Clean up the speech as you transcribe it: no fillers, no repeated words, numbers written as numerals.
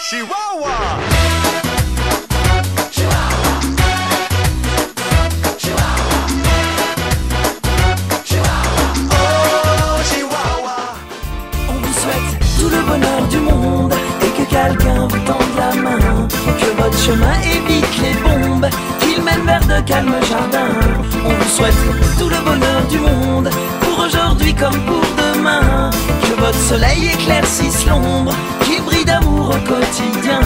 Chihuahua. On vous souhaite tout le bonheur du monde et que quelqu'un vous tende la main. Que votre chemin évite les bombes, qu'il mène vers de calmes jardins. On vous souhaite tout le bonheur du monde, pour aujourd'hui comme pour demain. Que votre soleil éclaircisse l'ombre, qu'il brille d'amour au quotidien.